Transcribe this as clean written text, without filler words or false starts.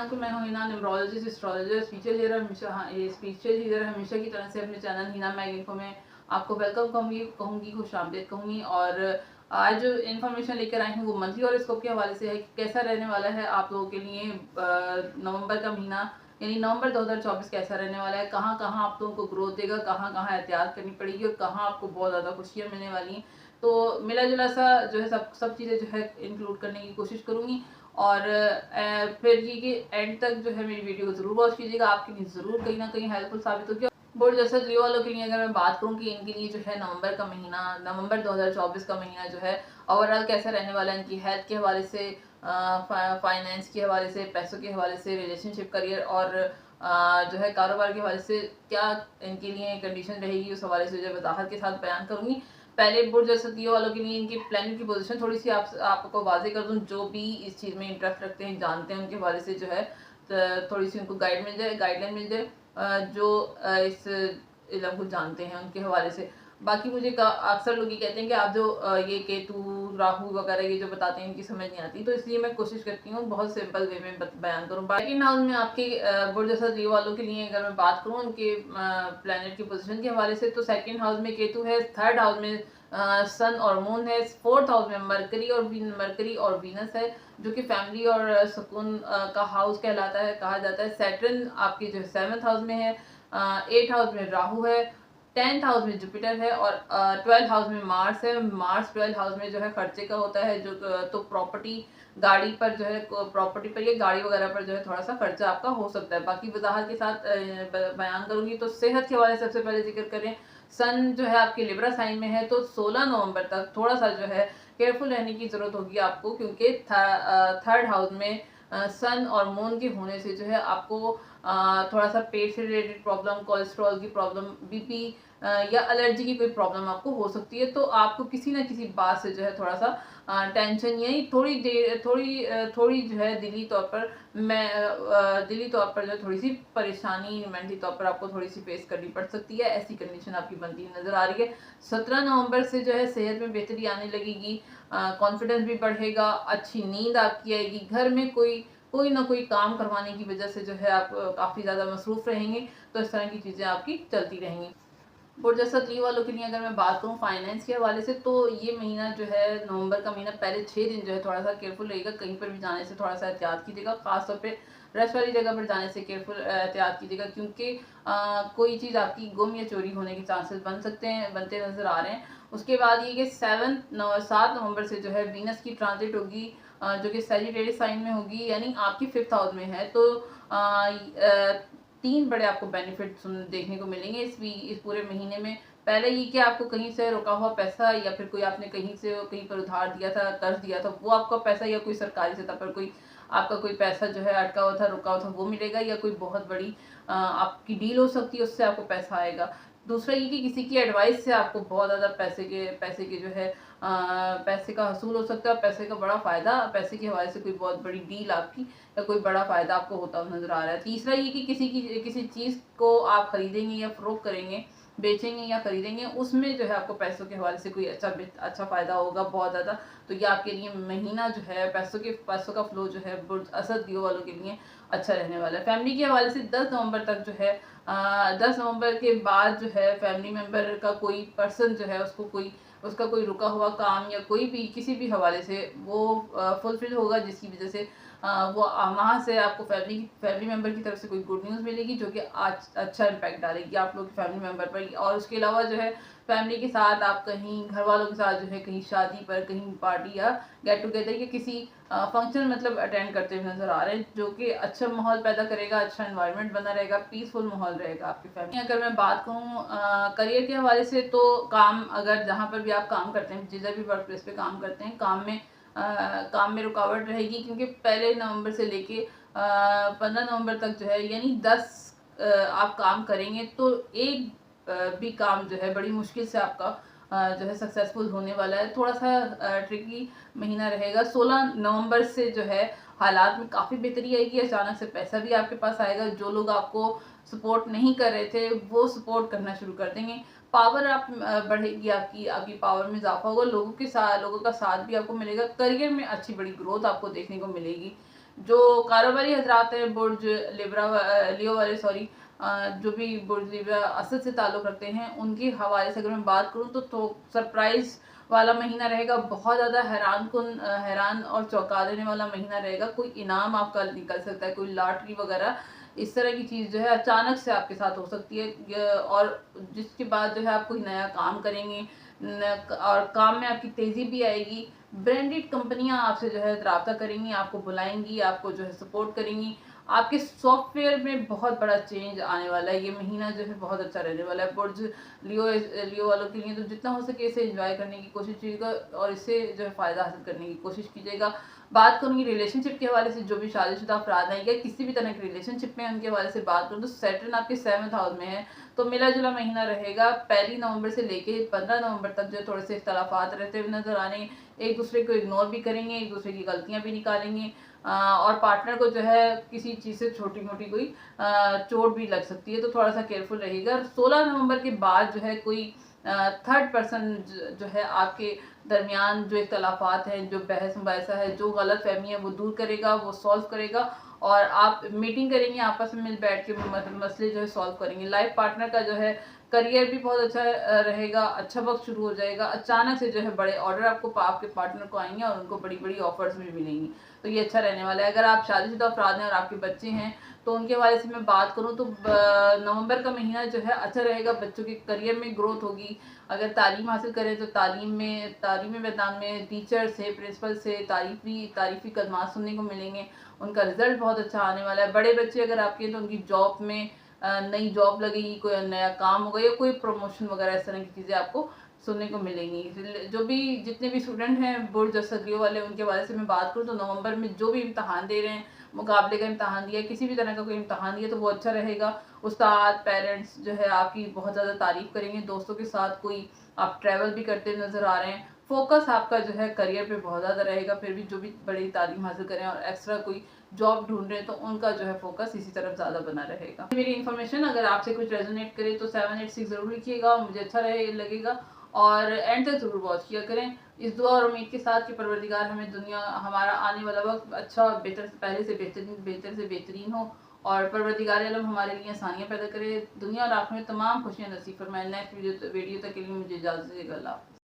को मैं हूँ Hina, numerologist, astrologer, spiritual healer. हमेशा ये स्पिरिचुअल हीलर हमेशा की तरह से अपने चैनल हिना मैग इन्फो में आपको वेलकम कहूँगी, खुशामदीद कहूँगी। और आज जो इन्फॉर्मेशन लेकर आई हूँ वो मंथली हॉरोस्कोप के हवाले से है कि कैसा रहने वाला है आप लोगों के लिए नवंबर का महीना, यानी नवंबर 2024 कैसा रहने वाला है, कहाँ कहाँ आप लोगों को ग्रोथ देगा, कहाँ कहाँ एहतियात करनी पड़ेगी और कहाँ आपको बहुत ज़्यादा खुशियाँ मिलने वाली हैं। तो मिला जुला सा जो है सब चीज़ें जो है इंक्लूड करने की कोशिश करूँगी। और फिर ये कि एंड तक जो है मेरी वीडियो को ज़रूर वॉच कीजिएगा, आपके लिए ज़रूर कहीं ना कहीं हेल्पफुल साबित होगी। बोर्ड जैसा जियो वालों के लिए अगर मैं बात करूँ कि इनके लिए जो है नवंबर का महीना, नवंबर 2024 का महीना जो है ओवरऑल कैसा रहने वाला है, इनकी हेल्थ के हवाले से, फाइनेंस के हवाले से, पैसों के हवाले से, रिलेशनशिप, करियर और जो है कारोबार के हवाले से क्या इनके लिए कंडीशन रहेगी, उस हवाले से जो है वजाहत के साथ बयान करूंगी। पहले बुर्ज जसतियों वालों के लिए इनकी प्लानिट की पोजीशन थोड़ी सी आपको वाजे कर दूं, जो भी इस चीज़ में इंटरेस्ट रखते हैं, जानते हैं, उनके हवाले से जो है थोड़ी सी उनको गाइडलाइन मिल जाए, जो इस इलम को जानते हैं उनके हवाले से। बाकी मुझे अक्सर लोग ये कहते हैं कि आप जो ये केतु राहु वगैरह ये जो बताते हैं इनकी समझ नहीं आती, तो इसलिए मैं कोशिश करती हूँ बहुत सिंपल वे में बयान करूँ। सेकंड हाउस में आपके बुर्ज जैसा जीव वालों के लिए अगर मैं बात करूँ उनके प्लेनेट की पोजीशन के हवाले से, तो सेकंड हाउस में केतु है, थर्ड हाउस में सन और मून है, फोर्थ हाउस में मरकरी और वीनस है, जो कि फैमिली और सुकून का हाउस कहलाता है, कहा जाता है। सैटर्न आपकी जो सेवंथ हाउस में है, एट हाउस में राहु है, 10th हाउस में जुपिटर है और 12th हाउस में मार्स है। मार्स 12th हाउस में जो है खर्चे का होता है, जो तो प्रॉपर्टी गाड़ी पर जो है, प्रॉपर्टी पर या गाड़ी वगैरह पर जो है थोड़ा सा खर्चा आपका हो सकता है। बाकी वजाहत के साथ बयान करूंगी। तो सेहत के हवाले से सबसे पहले जिक्र करें, सन जो है आपके लिब्रा साइन में है, तो 16 नवंबर तक थोड़ा सा जो है केयरफुल रहने की जरूरत होगी आपको, क्योंकि थर्ड हाउस में सन और मून के होने से जो है आपको थोड़ा सा पेट से रिलेटेड प्रॉब्लम, कोलेस्ट्रॉल की प्रॉब्लम, बीपी या एलर्जी की कोई प्रॉब्लम आपको हो सकती है। तो आपको किसी ना किसी बात से जो है थोड़ा सा टेंशन, यानी थोड़ी जो है दिली तौर पर जो है थोड़ी सी परेशानी, मेंटली तौर पर आपको थोड़ी सी फेस करनी पड़ सकती है। ऐसी कंडीशन आपकी बनती नजर आ रही है। 17 नवंबर से जो है सेहत में बेहतरी आने लगेगी, कॉन्फिडेंस भी बढ़ेगा, अच्छी नींद आपकी आएगी, घर में कोई ना कोई काम करवाने की वजह से जो है आप काफ़ी ज़्यादा मसरूफ़ रहेंगे, तो इस तरह की चीज़ें आपकी चलती रहेंगी। और जैसा 3 वालों के लिए अगर मैं बात करूँ फाइनेंस के हवाले से, तो ये महीना जो है नवंबर का महीना पहले 6 दिन जो है थोड़ा सा केयरफुल रहेगा, कहीं पर भी जाने से थोड़ा सा एहतियात कीजिएगा, खासतौर पे रेस्ट वाली जगह पर जाने से केयरफुल एहतियात कीजिएगा, क्योंकि कोई चीज़ आपकी गुम या चोरी होने के चांसेस बनते नज़र आ रहे हैं। उसके बाद ये कि 7 नवंबर से जो है वीनस की ट्रांजिट होगी, जो कि सैजिटेरियस साइन में होगी, यानी आपकी 5th हाउस में है। तो तीन बड़े आपको बेनिफिट देखने को मिलेंगे इस पूरे महीने में। पहले ये कि आपको कहीं से रुका हुआ पैसा, या फिर कोई आपने कहीं पर उधार दिया था, कर्ज दिया था, वो आपका पैसा, या कोई सरकारी सतह पर कोई आपका कोई पैसा जो है अटका हुआ था, रुका हुआ था, वो मिलेगा, या कोई बहुत बड़ी आपकी डील हो सकती है, उससे आपको पैसा आएगा। दूसरा ये कि किसी की एडवाइस से आपको बहुत ज़्यादा पैसे के जो है पैसे का हसूल हो सकता है, पैसे का बड़ा फ़ायदा, पैसे के हवाले से कोई बहुत बड़ी डील आपकी या कोई बड़ा फ़ायदा आपको होता हुआ नज़र आ रहा है। तीसरा ये कि किसी चीज़ को आप खरीदेंगे या फ़रोख्त करेंगे, बेचेंगे या खरीदेंगे, उसमें जो है आपको पैसों के हवाले से कोई अच्छा फ़ायदा होगा बहुत ज़्यादा। तो ये आपके लिए महीना जो है पैसों का फ्लो जो है बुर्ज असद दियो वालों के लिए अच्छा रहने वाला है। फैमिली के हवाले से 10 नवंबर तक जो है 10 नवंबर के बाद जो है फैमिली मेम्बर का कोई पर्सन जो है उसका कोई रुका हुआ काम या कोई भी किसी भी हवाले से वो फुलफिल होगा, जिसकी वजह से वो वहाँ से आपको फैमिली मेम्बर की तरफ से कोई गुड न्यूज़ मिलेगी, जो कि आज अच्छा इम्पैक्ट डालेगी आप लोग के फैमिली मेम्बर पर। और उसके अलावा जो है फैमिली के साथ आप कहीं घर वालों के साथ जो है कहीं शादी पर, कहीं पार्टी या गेट टुगेदर या किसी फंक्शन मतलब अटेंड करते हुए नजर आ रहे हैं, जो कि अच्छा माहौल पैदा करेगा, अच्छा एनवायरनमेंट बना रहेगा, पीसफुल माहौल रहेगा आपकी फैमिली। अगर मैं बात कहूँ करियर के हवाले से, तो काम, अगर जहाँ पर भी आप काम करते हैं, जिधर भी वर्क प्लेस पे काम करते हैं, काम में रुकावट रहेगी, क्योंकि पहले नवंबर से लेके 15 नवंबर तक जो है, यानी 10 आप काम करेंगे तो एक भी काम जो है बड़ी मुश्किल से आपका जो है सक्सेसफुल होने वाला है। थोड़ा सा ट्रिकी महीना रहेगा। 16 नवंबर से जो है हालात में काफ़ी बेहतरी आएगी, अचानक से पैसा भी आपके पास आएगा, जो लोग आपको सपोर्ट नहीं कर रहे थे वो सपोर्ट करना शुरू कर देंगे, पावर आप बढ़ेगी, आपकी पावर में इजाफा होगा, लोगों का साथ भी आपको मिलेगा, करियर में अच्छी बड़ी ग्रोथ आपको देखने को मिलेगी। जो कारोबारी हजरात हैं बुर्ज लियो वाले, सॉरी, जो भी बुर्ज लिब्रा असद से ताल्लुक़ रखते हैं, उनके हवाले से अगर मैं बात करूँ तो सरप्राइज़ वाला महीना रहेगा। बहुत ज़्यादा हैरान और चौंका देने वाला महीना रहेगा। कोई इनाम आपका निकल सकता है, कोई लॉटरी वगैरह इस तरह की चीज़ जो है अचानक से आपके साथ हो सकती है। और जिसके बाद जो है आप कोई नया काम करेंगे और काम में आपकी तेज़ी भी आएगी। ब्रांडेड कंपनियां आपसे जो है रब्ता करेंगी, आपको बुलाएंगी, आपको जो है सपोर्ट करेंगी। आपके सॉफ्टवेयर में बहुत बड़ा चेंज आने वाला है। ये महीना जो है बहुत अच्छा रहने वाला है बुर्ज लियो वालों के लिए। तो जितना हो सके इसे एंजॉय करने की कोशिश कीजिएगा और इससे जो है फ़ायदा हासिल करने की कोशिश कीजिएगा। बात करूँगी रिलेशनशिप के हवाले से, जो भी शादीशुदा अफराद हैं या किसी भी तरह के रिलेशनशिप में उनके हवाले से बात करूँ तो सैटर्न आपके 7th हाउस में है। तो मिला-जुला महीना रहेगा। 1 नवंबर से लेके 15 नवंबर तक जो थोड़े से इख्तलाफात रहते हुए नज़र आ रहे हैं। एक दूसरे को इग्नोर भी करेंगे, एक दूसरे की गलतियाँ भी निकालेंगे, और पार्टनर को जो है किसी चीज़ से छोटी-मोटी कोई चोट भी लग सकती है, तो थोड़ा-सा केयरफुल रहिएगा। 16 नवंबर के बाद जो है कोई थर्ड पर्सन जो है आपके दरमियान जो इख्तलाफात हैं, जो बहस-मुबाहिसा है, जो गलतफ़हमी है वो दूर करेगा, वो सॉल्व करेगा और आप मीटिंग करेंगे, आपस में मिल बैठ के मसले जो है सॉल्व करेंगे। लाइफ पार्टनर का जो है करियर भी बहुत अच्छा रहेगा, अच्छा वक़्त शुरू हो जाएगा। अचानक से जो है बड़े ऑर्डर आपके पार्टनर को आएँगे और उनको बड़ी-बड़ी ऑफ़र्स भी मिलेंगी। तो ये अच्छा रहने वाला है। अगर आप शादीशुदा अफराद हैं और आपके बच्चे हैं तो उनके हवाले से मैं बात करूँ तो नवंबर का महीना जो है अच्छा रहेगा। बच्चों के करियर में ग्रोथ होगी। अगर तालीम हासिल करें तो तालीमी मैदान में टीचर से, प्रिंसिपल से तारीफ़ी कलमात सुनने को मिलेंगे। उनका रिज़ल्ट बहुत अच्छा आने वाला है। बड़े बच्चे अगर आपके हैं तो उनकी जॉब में नई जॉब लगेगी, कोई नया काम होगा या कोई प्रमोशन वगैरह इस तरह की चीज़ें आपको सुनने को मिलेंगी। जितने भी स्टूडेंट हैं बुर्ज असदियों वाले, उनके बारे से मैं बात करूँ तो नवंबर में जो भी इम्तहान दे रहे हैं, मुकाबले का इम्तहान दिया, किसी भी तरह का कोई इम्तहान दिया तो वो अच्छा रहेगा। उस्ताद, पेरेंट्स जो है आपकी बहुत ज़्यादा तारीफ़ करेंगे। दोस्तों के साथ कोई आप ट्रैवल भी करते नज़र आ रहे हैं। फ़ोकस आपका जो है करियर पे बहुत ज़्यादा रहेगा। फिर भी जो भी बड़ी तालीम हासिल करें और एक्स्ट्रा कोई जॉब ढूँढ रहे हैं तो उनका जो है फ़ोकस इसी तरफ ज़्यादा बना रहेगा। मेरी इन्फॉर्मेशन अगर आपसे कुछ रेज़ोनेट करे तो 786 ज़रूर लिखिएगा, मुझे अच्छा लगेगा और एंड तक ज़रूर वॉच किया करें। इस दुआ और उम्मीद के साथ कि परवरदिगार हमारा आने वाला वक्त अच्छा, पहले से बेहतर से बेहतरीन हो और परवरदिगार आलम हमारे लिए आसानियाँ पैदा करे, दुनिया और आखिरत में तमाम खुशियाँ नसीब फरमाए। नेक्स्ट वीडियो तक के लिए मुझे इजाज़त दीजिएगा। अल्लाह हाफ़िज़।